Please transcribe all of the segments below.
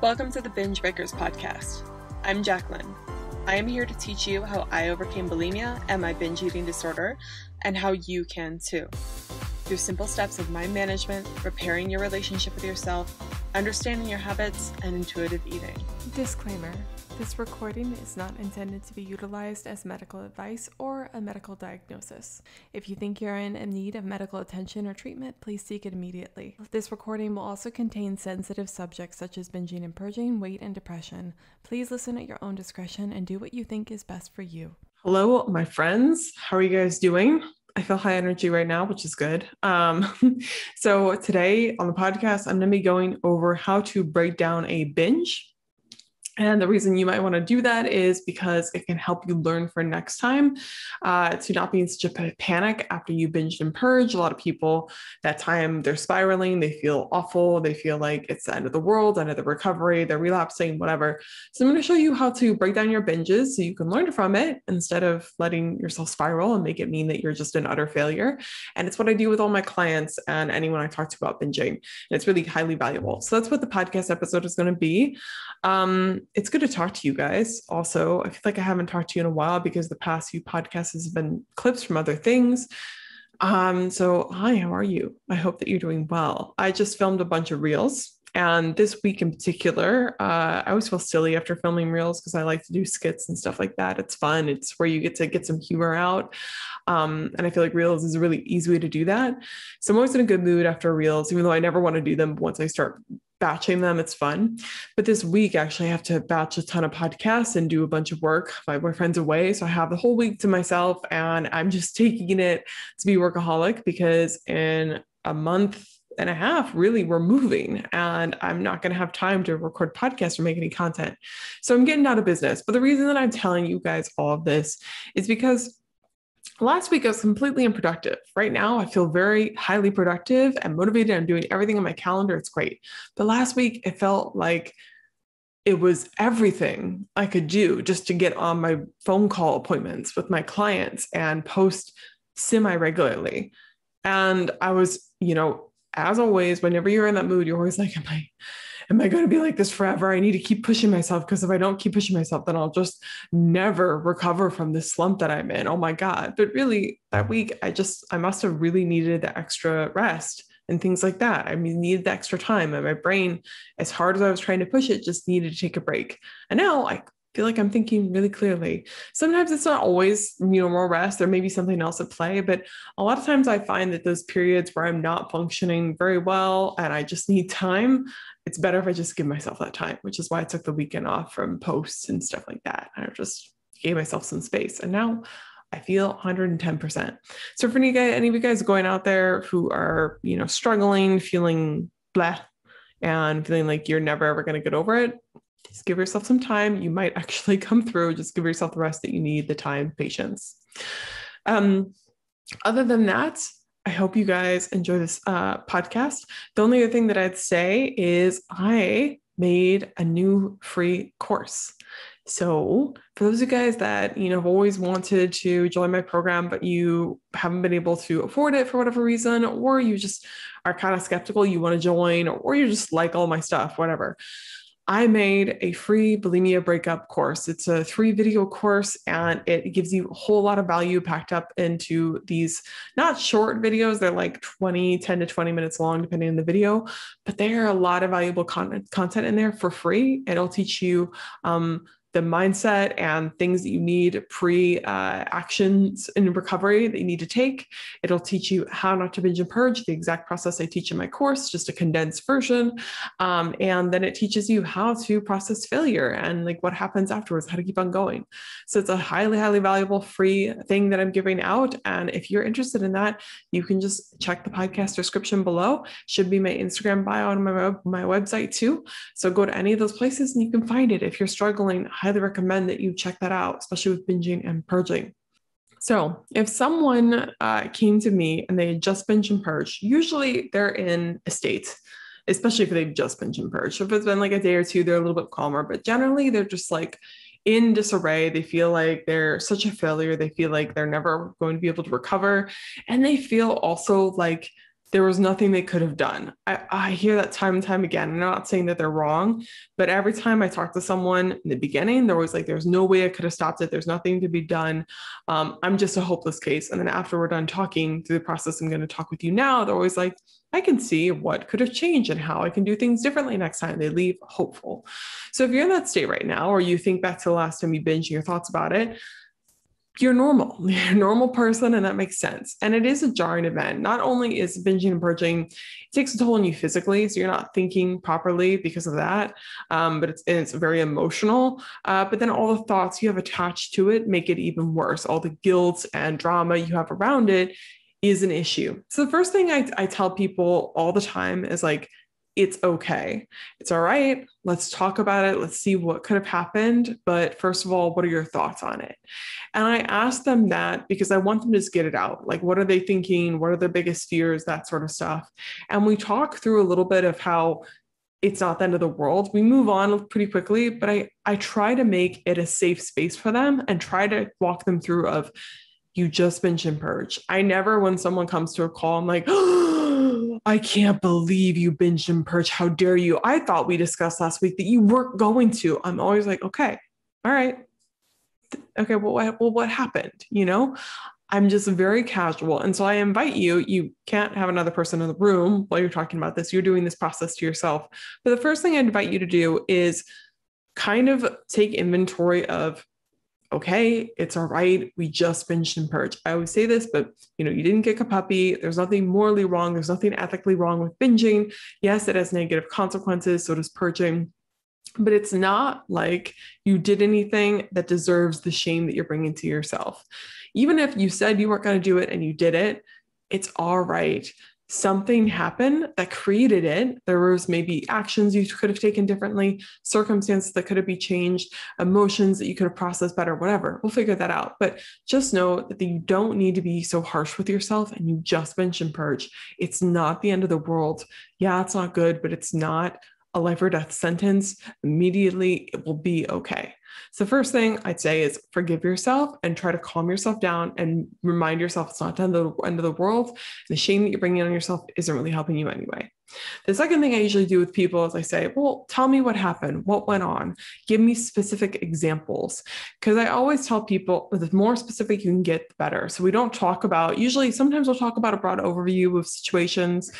Welcome to the Binge Breakers podcast. I'm Jacqueline. I am here to teach you how I overcame bulimia and my binge eating disorder, and how you can too. Through simple steps of mind management, repairing your relationship with yourself, understanding your habits, and intuitive eating. Disclaimer. This recording is not intended to be utilized as medical advice or a medical diagnosis. If you think you're in need of medical attention or treatment, please seek it immediately. This recording will also contain sensitive subjects such as binging and purging, weight, and depression. Please listen at your own discretion and do what you think is best for you. Hello, my friends. How are you guys doing? I feel high energy right now, which is good. So today on the podcast, I'm going to be going over how to break down a binge. And the reason you might want to do that is because it can help you learn for next time to not be in such a panic after you binged and purge. A lot of people, that time they're spiraling, they feel awful, they feel like it's the end of the world, end of the recovery, they're relapsing, whatever. So I'm going to show you how to break down your binges so you can learn from it instead of letting yourself spiral and make it mean that you're just an utter failure. And it's what I do with all my clients and anyone I talk to about binging. And it's really highly valuable. So that's what the podcast episode is going to be. It's good to talk to you guys. Also, I feel like I haven't talked to you in a while because the past few podcasts has been clips from other things. So hi, how are you? I hope that you're doing well. I just filmed a bunch of reels, and this week in particular, I always feel silly after filming reels because I like to do skits and stuff like that. It's fun. It's where you get to get some humor out. And I feel like reels is a really easy way to do that. So I'm always in a good mood after reels, even though I never want to do them. But once I start batching them, it's fun. But this week, actually, I have to batch a ton of podcasts and do a bunch of work. My boyfriend's away, so I have the whole week to myself, and I'm just taking it to be workaholic because in a month and a half, really, we're moving and I'm not going to have time to record podcasts or make any content. So I'm getting out of business. But the reason that I'm telling you guys all of this is because last week I was completely unproductive. Right now, I feel very highly productive and motivated. I'm doing everything on my calendar. It's great. But last week, it felt like it was everything I could do just to get on my phone call appointments with my clients and post semi-regularly. And I was, as always, whenever you're in that mood, you're always like, am I going to be like this forever? I need to keep pushing myself, because if I don't keep pushing myself, then I'll just never recover from this slump that I'm in. Oh my God. But really that week, I must have really needed the extra rest and things like that. I mean, needed the extra time, and my brain, as hard as I was trying to push it, just needed to take a break. And now I feel like I'm thinking really clearly. Sometimes it's not always, more rest. There may be something else at play, but a lot of times I find that those periods where I'm not functioning very well and I just need time, it's better if I just give myself that time, which is why I took the weekend off from posts and stuff like that. I just gave myself some space, and now I feel 110%. So for any of you guys going out there who are, struggling, feeling bleh, and feeling like you're never ever going to get over it, just give yourself some time. You might actually come through. Just give yourself the rest that you need, the time, patience. Other than that, I hope you guys enjoy this podcast. The only other thing that I'd say is I made a new free course. So for those of you guys that, have always wanted to join my program, but you haven't been able to afford it for whatever reason, or you just are kind of skeptical, you want to join, or you just like all my stuff, whatever. I made a free bulimia breakup course. It's a 3-video course, and it gives you a whole lot of value packed up into these not short videos. They're like 10 to 20 minutes long, depending on the video, but there are a lot of valuable content in there for free. It'll teach you the mindset and things that you need actions in recovery that you need to take. It'll teach you how not to binge and purge, the exact process I teach in my course, just a condensed version. And then it teaches you how to process failure and like what happens afterwards, how to keep on going. So it's a highly, highly valuable free thing that I'm giving out. And if you're interested in that, you can just check the podcast description below. Should be my Instagram bio on my website too. So go to any of those places and you can find it. If you're struggling, I highly recommend that you check that out, especially with binging and purging. So if someone came to me and they had just binge and purged, usually they're in a state, especially if they've just binge and purged. So if it's been like a day or two, they're a little bit calmer, but generally they're just like in disarray. They feel like they're such a failure. They feel like they're never going to be able to recover. And they feel also like there was nothing they could have done. I hear that time and time again. I'm not saying that they're wrong, but every time I talk to someone in the beginning, they're always like, there's no way I could have stopped it. There's nothing to be done. I'm just a hopeless case. And then after we're done talking through the process, I'm going to talk with you now. They're always like, I can see what could have changed and how I can do things differently next time. They leave hopeful. So if you're in that state right now, or you think back to the last time you binged and your thoughts about it, you're normal. You're a normal person, and that makes sense. And it is a jarring event. Not only is binging and purging, it takes a toll on you physically, so you're not thinking properly because of that, but it's very emotional. But then all the thoughts you have attached to it make it even worse. All the guilt and drama you have around it is an issue. So the first thing I tell people all the time is like, it's okay. It's all right. Let's talk about it. Let's see what could have happened. But first of all, what are your thoughts on it? And I ask them that because I want them to just get it out. Like, what are they thinking? What are their biggest fears? That sort of stuff. And we talk through a little bit of how it's not the end of the world. We move on pretty quickly, but I try to make it a safe space for them and try to walk them through of, you just binge and purge. I never, when someone comes to a call, I'm like, oh, I can't believe you binged and purge. How dare you? I thought we discussed last week that you weren't going to. I'm always like, okay, all right. Okay, well, what happened? I'm just very casual. And so I invite you can't have another person in the room while you're talking about this. You're doing this process to yourself. But the first thing I invite you to do is kind of take inventory of, okay, it's all right. We just binged and purged. I always say this, but you didn't kick a puppy. There's nothing morally wrong. There's nothing ethically wrong with binging. Yes, it has negative consequences. So does purging. But it's not like you did anything that deserves the shame that you're bringing to yourself. Even if you said you weren't going to do it and you did it, it's all right. Something happened that created it. There was maybe actions you could have taken differently, circumstances that could have been changed, emotions that you could have processed better, whatever. We'll figure that out. But just know that you don't need to be so harsh with yourself, and you just binge and purge. It's not the end of the world. Yeah, it's not good, but it's not a life or death sentence. Immediately, it will be okay. So first thing I'd say is forgive yourself and try to calm yourself down and remind yourself it's not the end of the world. The shame that you're bringing on yourself isn't really helping you anyway. The second thing I usually do with people is I say, well, tell me what happened. What went on? Give me specific examples. Because I always tell people the more specific you can get, the better. So we don't talk about, usually sometimes we'll talk about a broad overview of situations,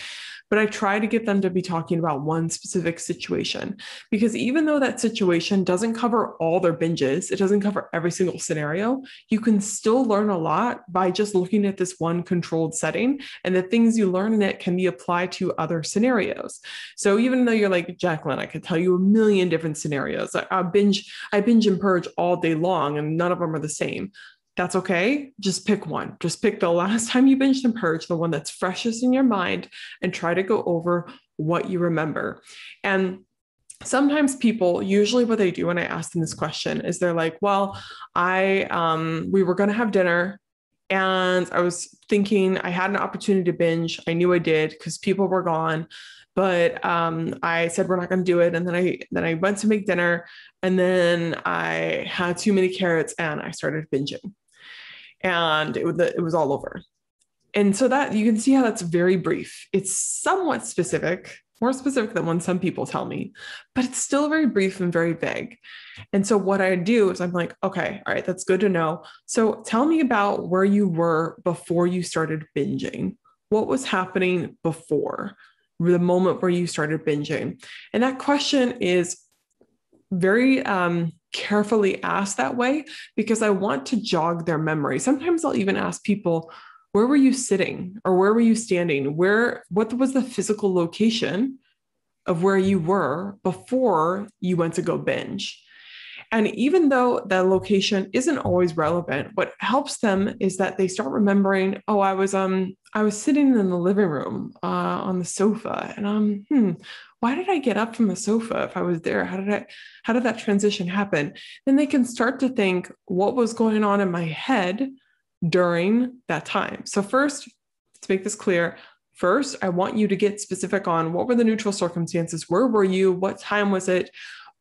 but I try to get them to be talking about one specific situation, because even though that situation doesn't cover all their binges, it doesn't cover every single scenario, you can still learn a lot by just looking at this one controlled setting, and the things you learn in it can be applied to other scenarios. So even though you're like, Jacqueline, I could tell you a million different scenarios. I binge and purge all day long and none of them are the same. That's okay. Just pick one. Just pick the last time you binged and purged, the one that's freshest in your mind, and try to go over what you remember. And sometimes people, usually what they do when I ask them this question is they're like, well, we were going to have dinner and I was thinking I had an opportunity to binge. I knew I did because people were gone. But I said, we're not going to do it. And then I went to make dinner, and then I had too many carrots and I started binging, and it was all over. And so that you can see how that's very brief. It's somewhat specific, more specific than when some people tell me, but it's still very brief and very vague. And so what I do is I'm like, okay, all right, that's good to know. So tell me about where you were before you started binging. What was happening before the moment where you started binging? And that question is very carefully asked that way because I want to jog their memory. Sometimes I'll even ask people, where were you sitting or where were you standing? What was the physical location of where you were before you went to go binge? And even though that location isn't always relevant, what helps them is that they start remembering, oh, I was sitting in the living room on the sofa, and why did I get up from the sofa if I was there? How did that transition happen? Then they can start to think, what was going on in my head during that time? So first, to make this clear, I want you to get specific on what were the neutral circumstances? Where were you? What time was it?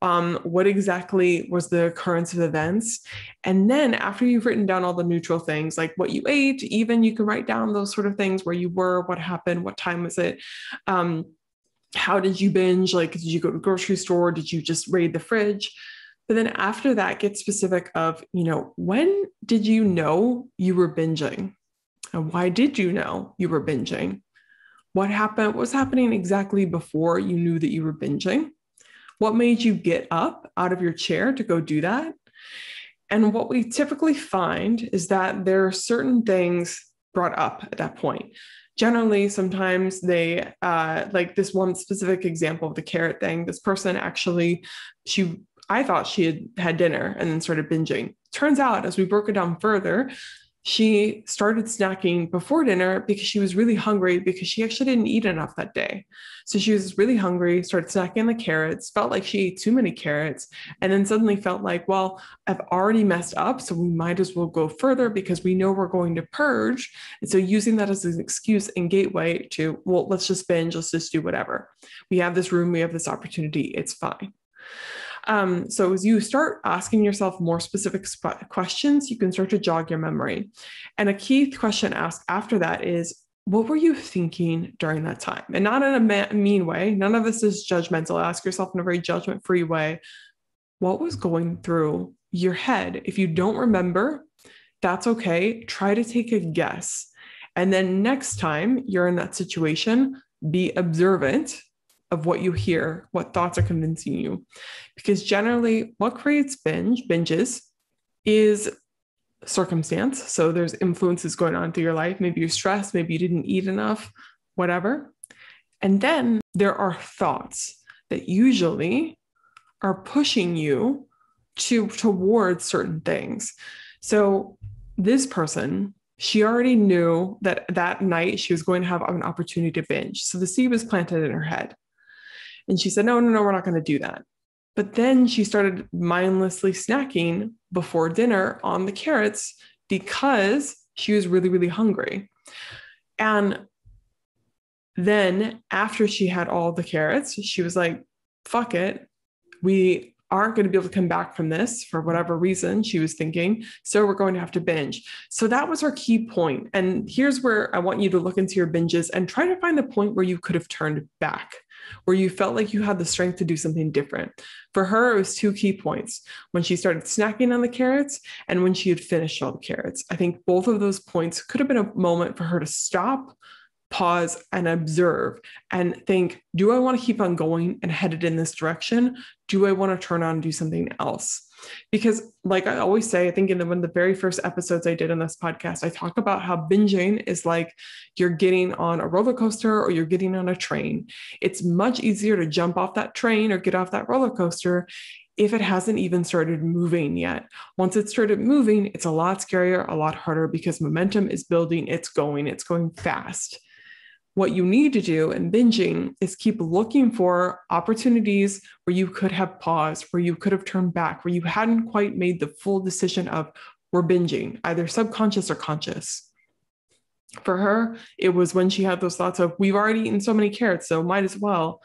What exactly was the occurrence of events? And then after you've written down all the neutral things, like what you ate, even you can write down those sort of things, where you were, what happened, what time was it? How did you binge? Like, did you go to the grocery store? Did you just raid the fridge? But then after that, get specific of, when did you know you were binging? And why did you know you were binging? What happened? What was happening exactly before you knew that you were binging? What made you get up out of your chair to go do that? And what we typically find is that there are certain things brought up at that point. Generally, sometimes they, like this one specific example of the carrot thing, this person actually, I thought she had dinner and then started binging. Turns out, as we broke it down further, she started snacking before dinner because she was really hungry, because she actually didn't eat enough that day. So she was really hungry, started snacking the carrots, felt like she ate too many carrots, and then suddenly felt like, well, I've already messed up, so we might as well go further because we know we're going to purge. And so using that as an excuse and gateway to, well, let's just binge, let's just do whatever. We have this room, we have this opportunity, it's fine. So as you start asking yourself more specific questions, you can start to jog your memory. And a key question asked after that is, what were you thinking during that time? And not in a mean way. None of this is judgmental. Ask yourself in a very judgment-free way, what was going through your head? If you don't remember, that's okay. Try to take a guess. And then next time you're in that situation, be observant of what you hear, what thoughts are convincing you. Because generally what creates binges is circumstance. So there's influences going on through your life. Maybe you're stressed, maybe you didn't eat enough, whatever. And then there are thoughts that usually are pushing you towards certain things. So this person, she already knew that that night she was going to have an opportunity to binge. So the seed was planted in her head. And she said, no, we're not going to do that. But then she started mindlessly snacking before dinner on the carrots because she was really, really hungry. And then after she had all the carrots, she was like, fuck it. We aren't going to be able to come back from this for whatever reason she was thinking. So we're going to have to binge. So that was her key point. And here's where I want you to look into your binges and try to find the point where you could have turned back, where you felt like you had the strength to do something different. For her, it was two key points: when she started snacking on the carrots and when she had finished all the carrots. I think both of those points could have been a moment for her to stop, pause, and observe and think, do I want to keep on going and headed in this direction? Do I want to turn on and do something else? Because like I always say, I think in one of the very first episodes I did on this podcast, I talk about how binging is like you're getting on a roller coaster or you're getting on a train. It's much easier to jump off that train or get off that roller coaster if it hasn't even started moving yet. Once it started moving, it's a lot scarier, a lot harder, because momentum is building, it's going fast. What you need to do in binging is keep looking for opportunities where you could have paused, where you could have turned back, where you hadn't quite made the full decision of we're binging, either subconscious or conscious. For her, it was when she had those thoughts of, we've already eaten so many carrots, so might as well.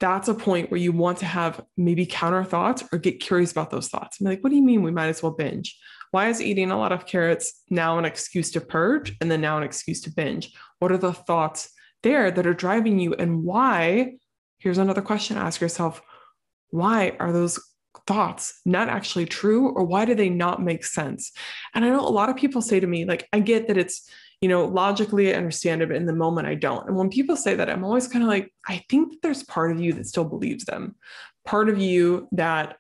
That's a point where you want to have maybe counter thoughts or get curious about those thoughts. I'm like, what do you mean we might as well binge? Why is eating a lot of carrots now an excuse to purge and then now an excuse to binge? What are the thoughts there that are driving you? And why? Here's another question to ask yourself. Why are those thoughts not actually true, or why do they not make sense? And I know a lot of people say to me, like, I get that it's, logically I understand it, but in the moment I don't. And when people say that, I'm always kind of like, I think that there's part of you that still believes them, part of you that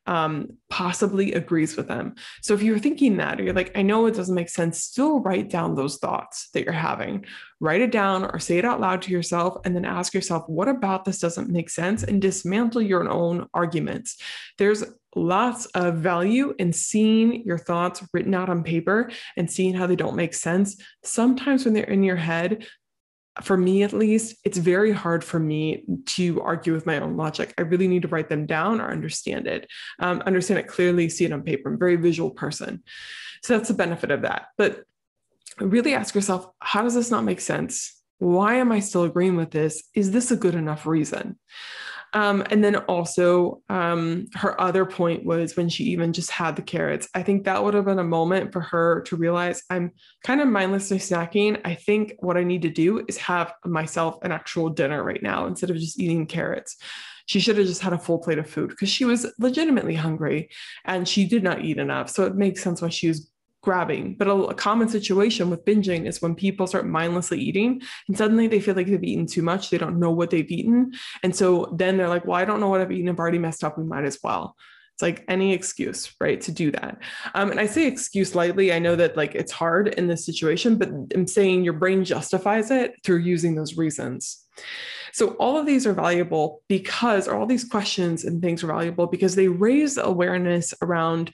possibly agrees with them. So if you're thinking that, or you're like, I know it doesn't make sense, still write down those thoughts that you're having. Write it down or say it out loud to yourself, and then ask yourself, what about this doesn't make sense? And dismantle your own arguments. There's lots of value in seeing your thoughts written out on paper and seeing how they don't make sense. Sometimes when they're in your head, for me at least, it's very hard for me to argue with my own logic. I really need to write them down or understand it clearly, see it on paper. I'm a very visual person. So that's the benefit of that. But really ask yourself, how does this not make sense? Why am I still agreeing with this? Is this a good enough reason? And then also her other point was when she even just had the carrots. I think that would have been a moment for her to realize I'm kind of mindlessly snacking. I think what I need to do is have myself an actual dinner right now instead of just eating carrots. She should have just had a full plate of food because she was legitimately hungry and she did not eat enough. So it makes sense why she was grabbing. But a common situation with binging is when people start mindlessly eating and suddenly they feel like they've eaten too much. They don't know what they've eaten. And so then they're like, well, I don't know what I've eaten. I've already messed up. We might as well. It's like any excuse, right, to do that. And I say excuse lightly. I know that like it's hard in this situation, but I'm saying your brain justifies it through using those reasons. So all of these are valuable because, or all these questions and things are valuable because they raise awareness around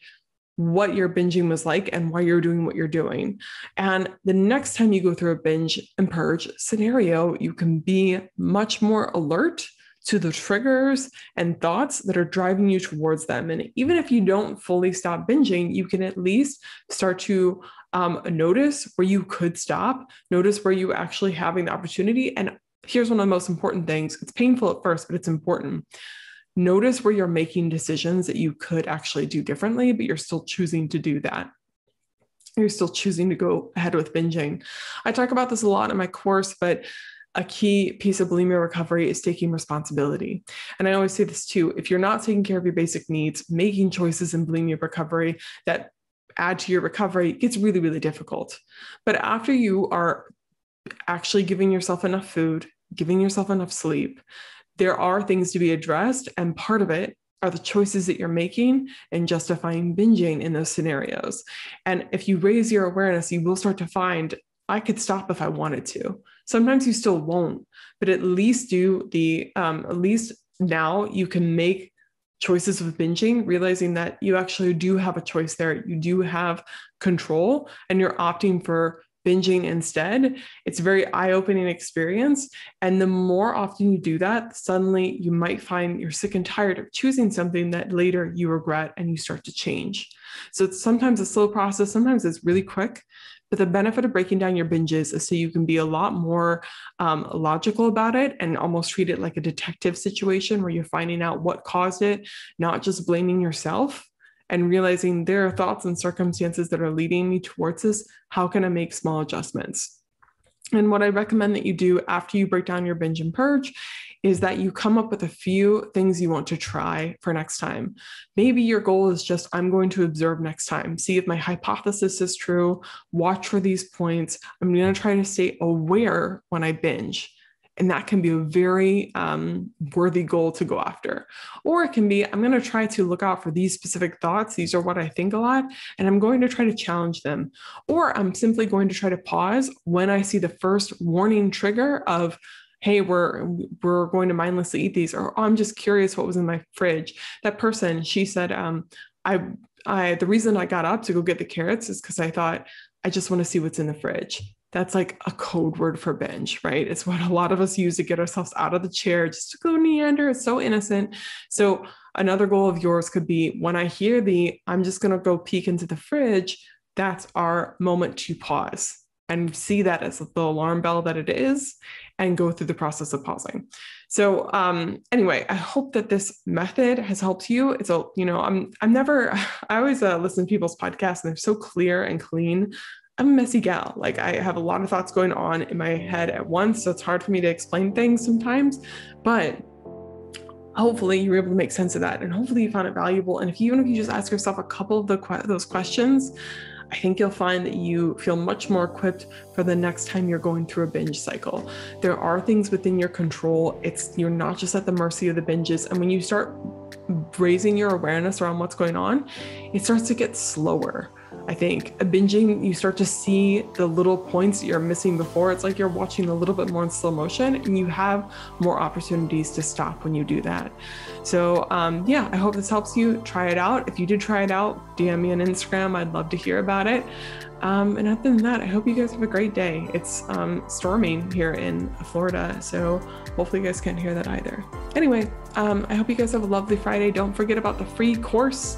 what your binging was like and why you're doing what you're doing. And the next time you go through a binge and purge scenario, you can be much more alert to the triggers and thoughts that are driving you towards them. And even if you don't fully stop binging, you can at least start to notice where you could stop, notice where you actually having the opportunity. And here's one of the most important things. It's painful at first, but it's important. Notice where you're making decisions that you could actually do differently, but you're still choosing to do that. You're still choosing to go ahead with binging. I talk about this a lot in my course, but a key piece of bulimia recovery is taking responsibility. And I always say this too, if you're not taking care of your basic needs, making choices in bulimia recovery that add to your recovery gets really, really difficult. But after you are actually giving yourself enough food, giving yourself enough sleep, there are things to be addressed. And part of it are the choices that you're making and justifying binging in those scenarios. And if you raise your awareness, you will start to find, I could stop if I wanted to. Sometimes you still won't, but at least at least now you can make choices with binging, realizing that you actually do have a choice there. You do have control and you're opting for binging instead. It's a very eye-opening experience. And the more often you do that, suddenly you might find you're sick and tired of choosing something that later you regret and you start to change. So it's sometimes a slow process, sometimes it's really quick. But the benefit of breaking down your binges is so you can be a lot more logical about it and almost treat it like a detective situation where you're finding out what caused it, not just blaming yourself. And realizing there are thoughts and circumstances that are leading me towards this. How can I make small adjustments? And what I recommend that you do after you break down your binge and purge is that you come up with a few things you want to try for next time. Maybe your goal is just, I'm going to observe next time, see if my hypothesis is true, watch for these points. I'm going to try to stay aware when I binge. And that can be a very worthy goal to go after. Or it can be, I'm going to try to look out for these specific thoughts. These are what I think a lot, and I'm going to try to challenge them. Or I'm simply going to try to pause when I see the first warning trigger of, hey, we're going to mindlessly eat these, or oh, I'm just curious what was in my fridge. That person, she said, the reason I got up to go get the carrots is because I thought, I just want to see what's in the fridge. That's like a code word for binge, right? It's what a lot of us use to get ourselves out of the chair, just to go meander. It's so innocent. So another goal of yours could be when I hear I'm just going to go peek into the fridge, that's our moment to pause and see that as the alarm bell that it is and go through the process of pausing. So anyway, I hope that this method has helped you. It's I always listen to people's podcasts and they're so clear and clean. I'm a messy gal. Like I have a lot of thoughts going on in my head at once. So it's hard for me to explain things sometimes, but hopefully you were able to make sense of that. And hopefully you found it valuable. And even if you just ask yourself a couple of those questions, I think you'll find that you feel much more equipped for the next time you're going through a binge cycle. There are things within your control. You're not just at the mercy of the binges. And when you start raising your awareness around what's going on, it starts to get slower. I think binging, you start to see the little points that you're missing before. It's like you're watching a little bit more in slow motion and you have more opportunities to stop when you do that. So I hope this helps you. Try it out. If you did try it out, DM me on Instagram. I'd love to hear about it. And other than that, I hope you guys have a great day. It's storming here in Florida, so hopefully you guys can't hear that either. Anyway, I hope you guys have a lovely Friday. Don't forget about the free course.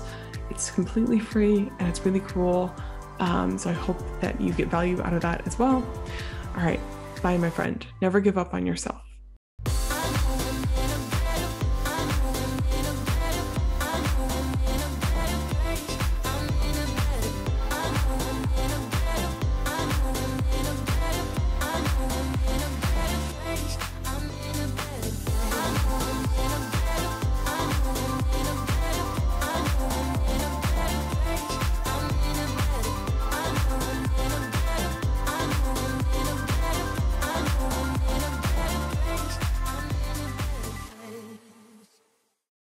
It's completely free and it's really cool. So I hope that you get value out of that as well. All right. Bye, my friend. Never give up on yourself.